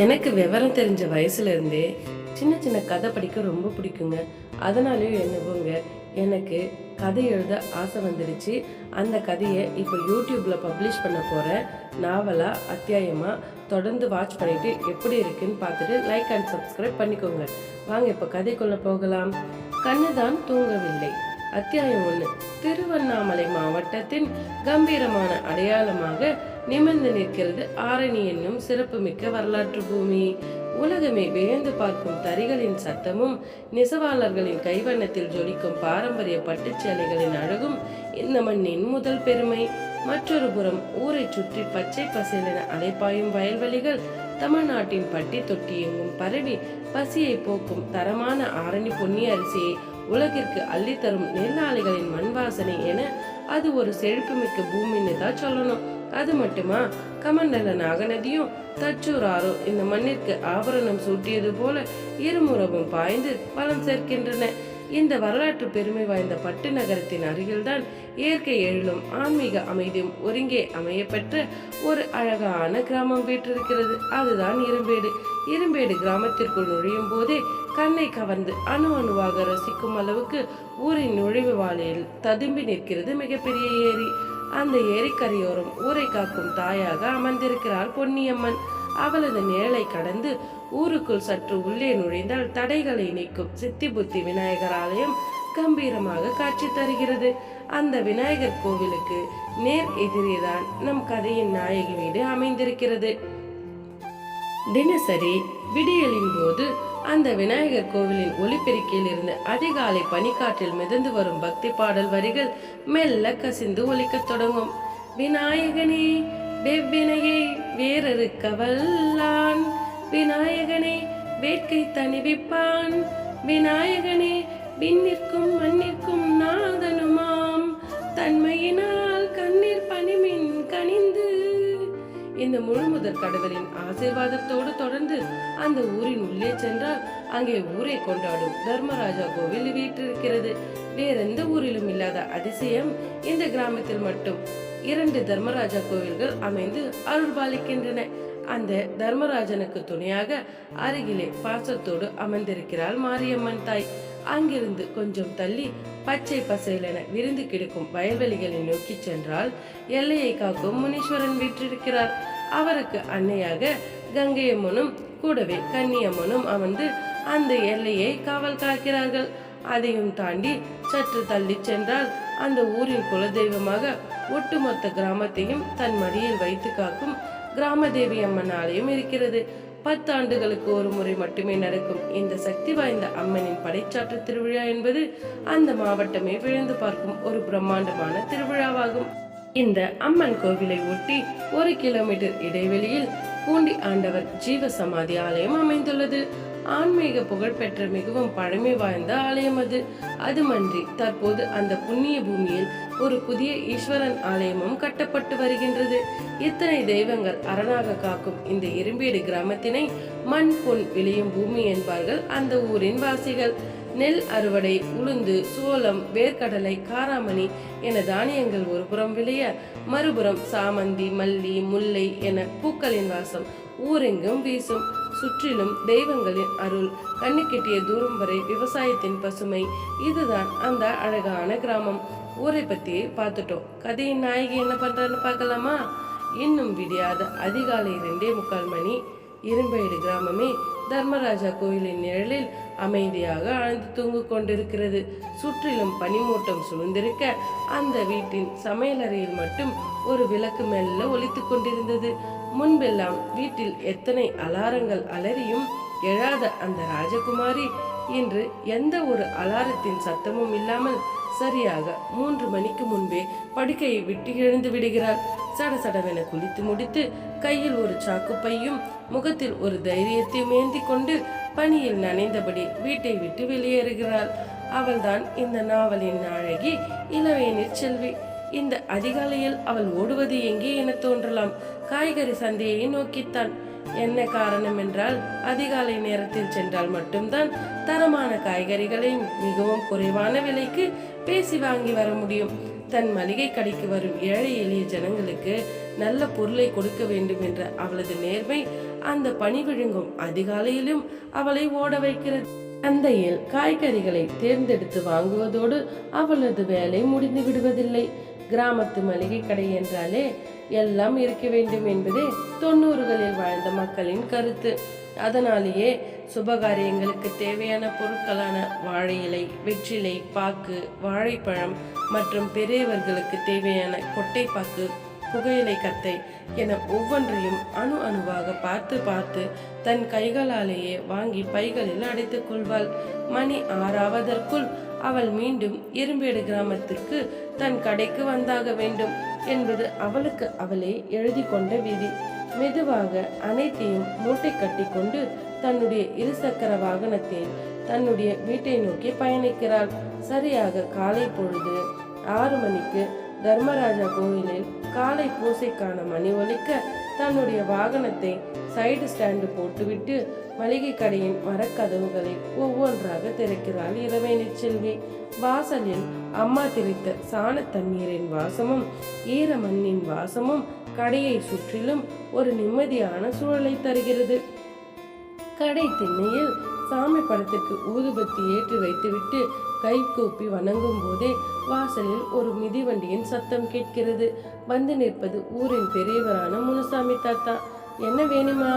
எனக்கு விவரம் தெரிஞ்ச வயசுல இருந்தே சின்ன சின்ன கதை படிக்க ரொம்ப பிடிக்குங்க. அதனாலயும் என்னவோங்க, எனக்கு கதை எழுத ஆசை வந்துடுச்சு. அந்த கதையை இப்போ யூடியூப்ல பப்ளிஷ் பண்ண போறேன். நாவலா அத்தியாயமா தொடர்ந்து வாட்ச் பண்ணிட்டு எப்படி இருக்குன்னு பார்த்துட்டு லைக் அண்ட் சப்ஸ்கிரைப் பண்ணிக்கோங்க. வாங்க இப்போ கதைக்குள்ள போகலாம். கண்ணுதான் தூங்கவில்லை. அத்தியாயம் 1. திருவண்ணாமலை மாவட்டத்தின் கம்பீரமான அடையாளமாக நிமிர்ந்து நிற்கிறது ஆரணி என்னும் சிறப்புமிக்க வரலாற்று பூமி. உலகமே வியந்து பார்க்கும் தறிகளின் சத்தமும் நெசவாளர்களின் கைவண்ணத்தில் ஜொலிக்கும் பாரம்பரிய பட்டுச்சேலைகளின் அழகும் இந்த மண்ணின் முதல் பெருமை. மற்றொரு புறம் ஊரை சுற்றி பச்சை பசேலென அலைப்பாயும் வயல்வெளிகள், தமிழ்நாட்டின் பட்டி தொட்டி எங்கும் பரவி பசியை போக்கும் தரமான ஆரணி பொன்னி அரிசியை உலகிற்கு அள்ளித்தரும் நெல்லாளிகளின் மண் வாசனை என அது ஒரு செழிப்புமிக்க பூமின்னு தான் சொல்லணும். அது மட்டுமா, கமண்டல நாகநதியும் தச்சூர் ஆறோ இந்த மண்ணிற்கு ஆபரணம் சூட்டியது போல இருமுறவும் பாய்ந்து பலம் சேர்க்கின்றன. இந்த வரலாற்று பெருமை வாய்ந்த பட்டு நகரத்தின் அருகில்தான் இயற்கை எழிலும் ஆன்மீக அமைதியும் ஒருங்கே அமையப்பெற்ற ஒரு அழகான கிராமம் வீற்றிருக்கிறது. அதுதான் இரும்பேடு. இரும்பேடு கிராமத்திற்குள் நுழையும் போதே கண்ணை கவர்ந்து அணு அணுவாக ரசிக்கும் அளவுக்கு ஊரின் நுழைவு வாயிலில் ததும்பி நிற்கிறது மிகப்பெரிய ஏரி. அந்த ஏரிக்கரையோரம் ஊரை காக்கும் தாயாக அமர்ந்திருக்கிறார் பொன்னியம்மன். அவளது நிழலை கடந்து ஊருக்குள் சற்று உள்ளே நுழைந்தால் தடைகளை நீக்கும் சித்தி புத்தி விநாயகர் ஆலயம் கம்பீரமாக காட்சி தருகிறது. அந்த விநாயகர் கோவிலுக்கு நேர் எதிரேதான் நம் கதையின் நாயகி வீடு அமைந்திருக்கிறது. தினசரி விடியலின் போது அந்த விநாயகர் கோவிலின் ஒலிபெருக்கியில் இருந்து அதிகாலை பனிக்காற்றில் மிதந்து வரும் பக்தி பாடல் வரிகள் மெல்ல கசிந்து ஒலிக்கத் தொடங்கும். விநாயகனே வெவ்வினையை வேறறுக்க வல்லான், விநாயகனே வேட்கை தணிவிப்பான், விநாயகனே விண்ணிற்கும் மண்ணிற்கும் நாதனுமாம், தன்மையினால் கண்ணீர் பனிமின் கனிந்து. இந்த முழுமுதற் கடவுளின் ஆசீர்வாதத்தோடு தொடர்ந்து அந்த ஊரின் உள்ளே சென்றால் அங்கே ஊரை கொண்டாடும் தர்மராஜா கோவில் வீற்றிருக்கிறது. வேறெந்த ஊரிலும் இல்லாத அதிசயம் இந்த கிராமத்தில் மட்டும் 2 தர்மராஜா கோவில்கள் அமைந்து அருள்பாலிக்கின்றன. அந்த தர்மராஜனுக்கு துணையாக அருகிலே பாசத்தோடு அமர்ந்திருக்கிறாள் மாரியம்மன் தாய். அங்கிருந்து கொஞ்சம் தள்ளி பச்சை பசேலென விருந்து கிடக்கும் வயல்வெளிகளை நோக்கி சென்றால் எல்லையை காக்கும் முனீஸ்வரன் வீற்றிருக்கிறார். அவருக்கு அன்னையாக கங்கையம்மனும் கூடவே கன்னியம்மனும் அமர்ந்து அந்த எல்லையை காவல் காக்கிறார்கள். அதையும் தாண்டி சற்று தள்ளி சென்றால் அந்த ஊரின் குலதெய்வமாக ஒட்டுமொத்த கிராமத்தையும் தன் மடியில் வைத்து காக்கும் கிராமதேவி அம்மன் ஆலயம் இருக்கிறது. 10 ஆண்டுகளுக்கு ஒரு முறை மட்டுமே நடக்கும் இந்த சக்தி வாய்ந்த அம்மனின் படைச்சாற்று திருவிழா என்பது அந்த மாவட்டமே விழுந்து பார்க்கும் ஒரு பிரம்மாண்டமான திருவிழாவாகும். இந்த அம்மன் கோவிலை ஒட்டி 1 கிலோமீட்டர் இடைவெளியில் பூண்டி ஆண்டவர் ஜீவ சமாதி ஆலயம் அமைந்துள்ளது. ஆன்மீக புகழ்பெற்ற மிகவும் பழமை வாய்ந்த ஆலயம் அது. அதுமன்றி தற்போது அந்த புண்ணிய பூமியில் ஒரு புதிய ஈஸ்வரன் ஆலயமும் கட்டப்பட்டு வருகின்றது. இத்தனை தெய்வங்கள் அரணாக காக்கும் இந்த இரும்பேடு கிராமத்தினை மண் பொன் விளையும் பூமி என்பார்கள் அந்த ஊரின் வாசிகள். நெல் அறுவடை, உளுந்து, சோளம், வேர்க்கடலை, காராமணி என தானியங்கள் ஒரு புறம் விளைய, மறுபுறம் சாமந்தி, மல்லி, முல்லை என பூக்களின் வாசம் ஊரெங்கும் வீசும். சுற்றிலும் தெய்வங்களின் அருள், கண்ணு கெட்டிய தூரம் வரை விவசாயத்தின் பசுமை. இதுதான் அந்த அழகான கிராமம். ஊரை பத்தி பார்த்துட்டோம். கதையின் நாயகி என்ன பண்றான்னு பார்க்கலாமா? இன்னும் விடியாத அதிகாலை 2:45 மணி. இரும்பேடு கிராமமே தர்மராஜா கோயிலின் நிழலில் அமைதியாக ஆழ்ந்து தூங்கு கொண்டிருக்கிறது. சுற்றிலும் பனிமூட்டம் சூழ்ந்திருக்க அந்த வீட்டின் சமையலறையில் மட்டும் ஒரு விளக்கு மெல்ல ஒலித்து கொண்டிருந்தது. முன்பெல்லாம் வீட்டில் எத்தனை அலாரங்கள் அலறியும் எழாத அந்த ராஜகுமாரி இன்று எந்த ஒரு அலாரத்தின் சத்தமும் இல்லாமல் சரியாக 3 மணிக்கு முன்பே படுக்கையை விட்டு எழுந்து விடுகிறார். சடசடவென குளித்து முடித்து கையில் ஒரு சாக்கு பையும் முகத்தில் ஒரு தைரியத்தையும் ஏந்தி கொண்டு பனியில் நனைந்தபடி வீட்டை விட்டு வெளியேறுகிறாள். அவள்தான் இந்த நாவலின் நாயகி இளவேனிற் செல்வி. இந்த அதிகாலையில் அவள் ஓடுவது எங்கே என தோன்றலாம். காய்கறி சந்தையை நோக்கித்தான். என்ன காரணம் என்றால் அதிகாலை நேரத்தில் சென்றால் மட்டும்தான் தரமான காய்கறிகளை மிகவும் குறைவான விலைக்கு பேசி வாங்கி வர முடியும். தன் மளிகை கடைக்கு வரும் ஏழை எளிய ஜனங்களுக்கு நல்ல பொருளை கொடுக்க வேண்டும் என்ற அவளது நேர்மை அந்த பனி விழுங்கும் அதிகாலையிலும் அவளை ஓட வைக்கிறது. சந்தையில் காய்கறிகளை தேர்ந்தெடுத்து வாங்குவதோடு அவளது வேலை முடிந்து விடுவதில்லை. கிராமத்து மளிகை கடை என்றாலே எல்லாம் இருக்க வேண்டும் என்பதே 90களில் வாழ்ந்த மக்களின் கருத்து. அதனாலேயே சுபகாரியங்களுக்கு தேவையான பொருட்களான வாழை இலை, வெற்றிலை பாக்கு, வாழைப்பழம் மற்றும் பெரியவர்களுக்கு தேவையான கொட்டைப்பாக்கு, புகையிலை கத்தை என ஒவ்வொன்றையும் அணு அணுவாக பார்த்து பார்த்து தன் கைகளாலேயே வாங்கி பைகளில் அடைத்துக் கொள்வாள். மணி 6ஆவதற்குள் அவள் மீண்டும் இரும்பேடு கிராமத்திற்கு தன் கடைக்கு வந்தாக வேண்டும் என்பது அவளுக்கு அவளே எழுதி கொண்ட விதி. மெதுவாக அனைத்தையும் மூட்டை கட்டி கொண்டு தன்னுடைய இருசக்கர வாகனத்தில் தன்னுடைய வீட்டை நோக்கி பயணிக்கிறாள். சரியாக காலை பொழுது 6 மணிக்கு தர்மராஜா கோயிலில் காலை பூசைக்கான மணி ஒலிக்க தன்னுடைய வாகனத்தை சைடு ஸ்டாண்டு போட்டுவிட்டு மளிகை கடையின் மரக்கதவுகளை ஒவ்வொன்றாக திறக்கிறாள் இளவேணி செல்வி. வாசலில் அம்மா திரித்த சாண தண்ணீரின் வாசமும் ஈர மண்ணின் வாசமும் கடையை சுற்றிலும் ஒரு நிம்மதியான சூழலை தருகிறது. கடை திண்ணையில் சாமி படத்திற்கு ஊதுபத்தி ஏற்றி வைத்துவிட்டு கை கூப்பி வணங்கும் போதே வாசலில் ஒரு மிதிவண்டியின் சத்தம் கேட்கிறது. வந்து நிற்பது ஊரின் பெரியவரான முனுசாமி தாத்தா. என்ன வேணுமா?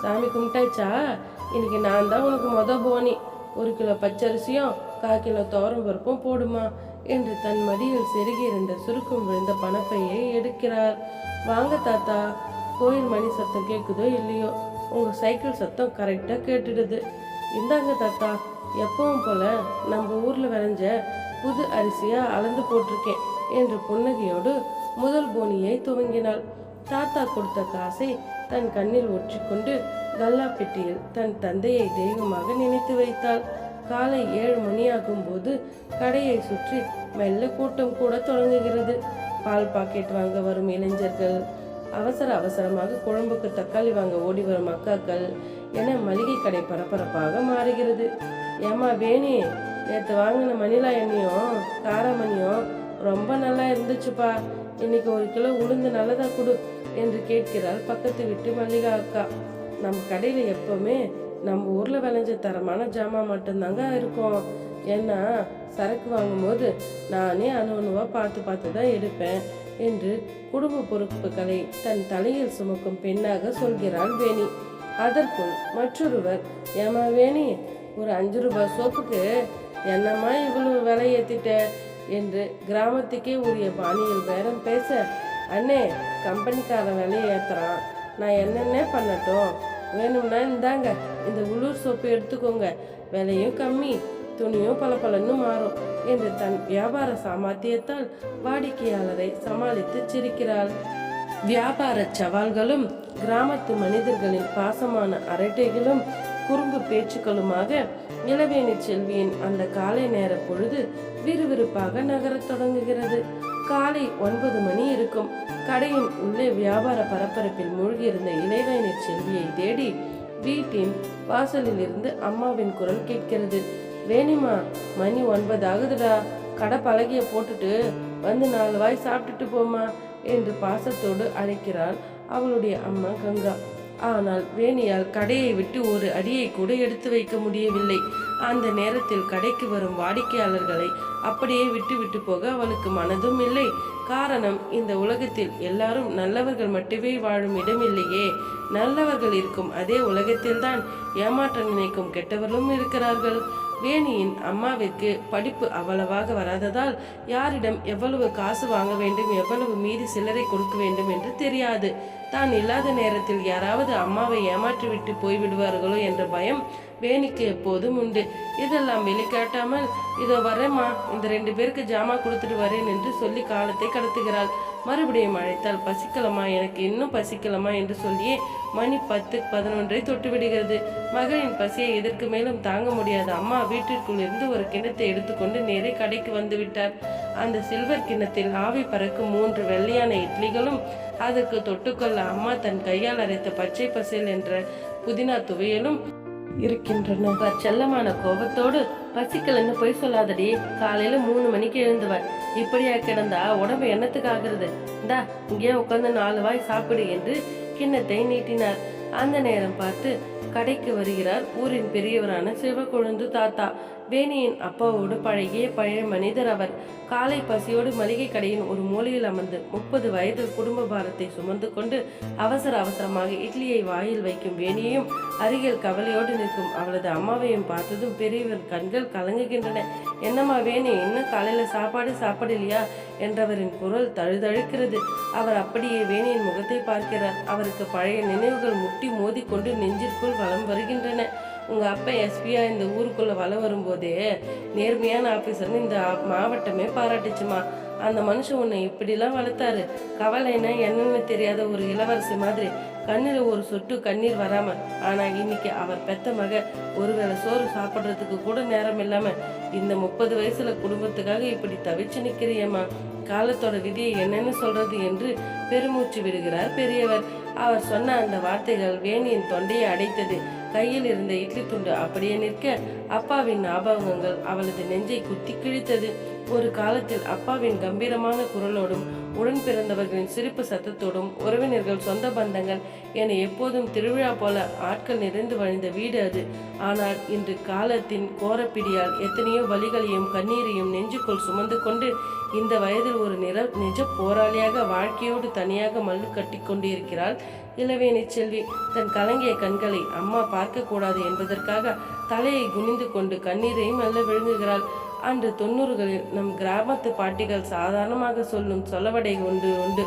சாமி கும்பிட்டாச்சா? இன்னைக்கு நான் தான் உனக்கு போனி. 1 கிலோ பச்சரிசியும் 1/4 கிலோ துவரம் பருப்பும் போடுமா என்று தன் மடியில் செருகி இருந்த சுருக்கம் விழுந்த பணப்பையை எடுக்கிறார். வாங்க தாத்தா. கோயில் மணி சத்தம் கேட்குதோ இல்லையோ, உங்கள் சைக்கிள் சத்தம் கரெக்டாக கேட்டுடுது. இந்தாங்க தாத்தா, எப்பவும் போல நம்ம ஊரில் விளைஞ்ச புது அரிசியாக அளந்து போட்டிருக்கேன் என்று புன்னகையோடு முதல் போனியை துவங்கினாள். தாத்தா கொடுத்த காசை தன் கண்ணில் ஒற்றிக்கொண்டு கல்லா பெட்டியில் தன் தந்தையை தெய்வமாக நினைத்து வைத்தாள். காலை 7 மணியாகும் போது கடையை சுற்றி மெல்ல கூட்டம் கூட தொடங்குகிறது. பால் பாக்கெட் வாங்க வரும் இளைஞர்கள், அவசரமாக குழம்புக்கு தக்காளி வாங்க ஓடி வரும் அக்காக்கள் என மளிகை கடை பரபரப்பாக மாறுகிறது. ஏமா வேணி, நேற்று வாங்கின மணிலா எண்ணெயும் காராமணியும் ரொம்ப நல்லா இருந்துச்சுப்பா. இன்னைக்கு 1 கிலோ உளுந்து நல்லதா கொடு என்று கேட்கிறாள் பக்கத்து வீட்டு மல்லிகா அக்கா. நம்ம கடையில் எப்பவுமே நம்ம ஊரில் விளைஞ்ச தரமான ஜாமான் மட்டும்தாங்க இருக்கும். ஏன்னா சரக்கு வாங்கும்போது நானே அணுவா பார்த்து தான் எடுப்பேன் என்று குடும்ப பொறுப்புகளை தன் தலையில் சுமக்கும் பெண்ணாக சொல்கிறாள் வேணி. அதற்குள் மற்றொருவர், ஏமா வேணி, ஒரு 5 ரூபாய் சோப்புக்கு என்னம்மா இவ்வளவு விலை ஏற்றிட்ட என்று கிராமத்துக்கே உரிய பாணியில் பேரம் பேச, அண்ணே கம்பெனிக்காரன் விலையை ஏற்றுறான், நான் என்னென்ன பண்ணட்டும், வேணும்னா இந்தாங்க இந்த உள்ளூர் சோப்பு எடுத்துக்கோங்க, விலையும் கம்மி, துணியும் பளபளன்னு மாறும் என்று தன் வியாபார சாமர்த்தியத்தால் வாடிக்கையாளரை சமாளித்து சிரிக்கிறாள். வியாபார சவால்களும் கிராமத்து மனிதர்களின் பாசமான அரட்டைகளும் குறும்பு பேச்சுக்களுமாக இளவேணி செல்வியின் அந்த காலை நேர பொழுது விறுவிறுப்பாக நகரத் தொடங்குகிறது. காலை 9 மணி இருக்கும். கடையின் உள்ளே வியாபார பரபரப்பில் மூழ்கியிருந்த இளவேணி செல்வியை தேடி வீட்டின் வாசலில் இருந்து அம்மாவின் குரல் கேட்கிறது. வேணிமா, மணி 9 ஆகுதுடா, கடை பலகைய போட்டுட்டு வந்து 4 வாய் சாப்பிட்டுட்டு போமா என்று பாசத்தோடு அழைக்கிறாள் அவளுடைய அம்மா கங்கா. ஆனால் வேணியால் கடையை விட்டு ஒரு அடியை கூட எடுத்து வைக்க முடியவில்லை. அந்த நேரத்தில் கடைக்கு வரும் வாடிக்கையாளர்களை அப்படியே விட்டு போக அவளுக்கு மனதும் இல்லை. காரணம், இந்த உலகத்தில் எல்லாரும் நல்லவர்கள் மட்டுமே வாழும் இடமில்லையே. நல்லவர்கள் இருக்கும் அதே உலகத்தில்தான் ஏமாற்ற நினைக்கும் கெட்டவர்களும் இருக்கிறார்கள். வேணியின் அம்மாவிற்கு படிப்பு அவ்வளவாக வராததால் யாரிடம் எவ்வளவு காசு வாங்க வேண்டும், எவ்வளவு மீதி சில்லறை கொடுக்க வேண்டும் என்று தெரியாது. தான் இல்லாத நேரத்தில் யாராவது அம்மாவை ஏமாற்றிவிட்டு போய்விடுவார்களோ என்ற பயம் வேணிக்கு எப்போதும் உண்டு. இதெல்லாம் வெளிக்காட்டாமல், இதோ வரேம்மா, இந்த 2 பேருக்கு ஜாமா கொடுத்துட்டு வரேன் என்று சொல்லி காலத்தை கடத்துகிறாள். மறுபடியும் அழைத்தால், பசிக்கலமா, எனக்கு இன்னும் பசிக்கலமா என்று சொல்லியே மணி 10-11 தொட்டு விடுகிறது. மகளின் பசியை இதற்கு மேலும் தாங்க முடியாத அம்மா வீட்டிற்குள் இருந்து ஒரு கிண்ணத்தை எடுத்துக்கொண்டு நேரே கடைக்கு வந்து விட்டார். அந்த சில்வர் கிண்ணத்தில் ஆவி பறக்கும் 3 வெள்ளையான இட்லிகளும் அதற்கு தொட்டுக்கொள்ள அம்மா தன் கையால் அரைத்த பச்சை பசேல் என்ற புதினா துவையலும் இருக்கின்றன. செல்லமான கோபத்தோடு, பசிக்கலன்னு போய் சொல்லாதடி, காலையில 3 மணிக்கு எழுந்துவர், இப்படியா கிடந்தா உடம்பு என்னத்துக்கு ஆகுறது, இந்தா இங்கே உட்காந்து 4 வாய் சாப்பிடு என்று கிண்ணத்தை நீட்டினார். அந்த நேரம் பார்த்து கடைக்கு வருகிறார் ஊரின் பெரியவரான சிவக்கொழுந்து தாத்தா. வேணியின் அப்பாவோடு பழைய மனிதர் அவர். காலை பசியோடு மளிகை கடையின் ஒரு மூலையில் அமர்ந்து 30 வயதில் குடும்ப பாரத்தை சுமந்து கொண்டு அவசரமாக இட்லியை வாயில் வைக்கும் வேணியையும் அருகில் கவலையோடு நிற்கும் அவளது அம்மாவையும் பார்த்ததும் பெரியவர் கண்கள் கலங்குகின்றன. என்னம்மா வேணி, இன்னும் காலையில சாப்பாடு இல்லையா என்றவரின் குரல் தழுதழுக்கிறது. அவர் அப்படியே வேணியின் முகத்தை பார்க்கிறார். அவருக்கு பழைய நினைவுகள் முட்டி மோதி கொண்டு நெஞ்சிற்குள் வலம் வருகின்றன. உங்க அப்பா எஸ்பியா இந்த ஊருக்குள்ள வளம் வரும்போதே நேர்மையான ஆபீசர்னு இந்த மாவட்டமே பாராட்டுச்சுமா. அந்த மனுஷன் உன்னை இப்படிலாம் வளர்த்தாரு. கவலைன்னா என்னன்னு தெரியாத ஒரு இளவரசி மாதிரி கண்ணில் ஒரு சொட்டு கண்ணீர் வராம. ஆனா இன்னைக்கு அவர் பெத்த மக ஒருவேளை சோறு சாப்பிட்றதுக்கு கூட நேரம் இல்லாம இந்த 30 வயசுல குடும்பத்துக்காக இப்படி தவிச்சு நிக்கிறியம்மா. காலத்தோட விதியை என்னன்னு சொல்றது என்று பெருமூச்சு விடுகிறார் பெரியவர். அவர் சொன்ன அந்த வார்த்தைகள் வேணியின் தொண்டையை அடைத்தது. கையில் இருந்த இட்லி துண்டு அப்படியே நிற்க அப்பாவின் ஞாபகங்கள் அவளது நெஞ்சை குத்தி கிழித்தது. ஒரு காலத்தில் அப்பாவின் கம்பீரமான குரலோடும் உடன் பிறந்தவர்களின் சிரிப்பு சத்தத்தோடும் உறவினர்கள் சொந்த பந்தங்கள் என எப்போதும் திருவிழா போல ஆட்கள் நிறைந்து வழிந்த வீடு அது. ஆனால் இன்று காலத்தின் கோரப்பிடியால் எத்தனையோ வலிகளையும் கண்ணீரையும் நெஞ்சுக்குள் சுமந்து கொண்டு இந்த வயதில் ஒரு நிஜ போராளியாக வாழ்க்கையோடு தனியாக மல்லு கட்டி கொண்டிருக்கிறாள் இளவேணி செல்வி. தன் கலங்கிய கண்களை அம்மா பார்க்க கூடாது என்பதற்காக தலையை குனிந்து கொண்டு கண்ணீரையும் மெல்ல விழுங்குகிறாள். அன்று 90களில் நம் கிராமத்து பாட்டிகள் சாதாரணமாக சொல்லும் சொலவடை உண்டு.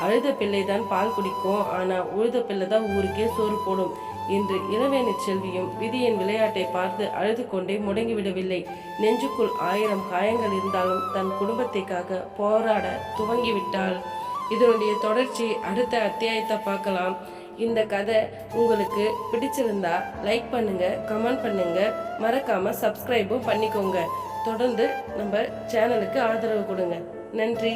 அழுத பிள்ளைதான் பால் குடிக்கும், ஆனா உழுத பிள்ளை தான் ஊருக்கே சோறு போடும். இன்று இளவேணி செல்வியும் விதியின் விளையாட்டை பார்த்து அழுது கொண்டே முடங்கிவிடவில்லை. நெஞ்சுக்குள் 1000 காயங்கள் இருந்தாலும் தன் குடும்பத்தைக்காக போராட துவங்கிவிட்டாள். இதனுடைய தொடர்ச்சி அடுத்த அத்தியாயத்தை பார்க்கலாம். இந்த கதை உங்களுக்கு பிடிச்சிருந்தா லைக் பண்ணுங்க, கமெண்ட் பண்ணுங்க, மறக்காம சப்ஸ்கிரைபும் பண்ணிக்கோங்க. தொடர்ந்து நம்ம சேனலுக்கு ஆதரவு கொடுங்க. நன்றி.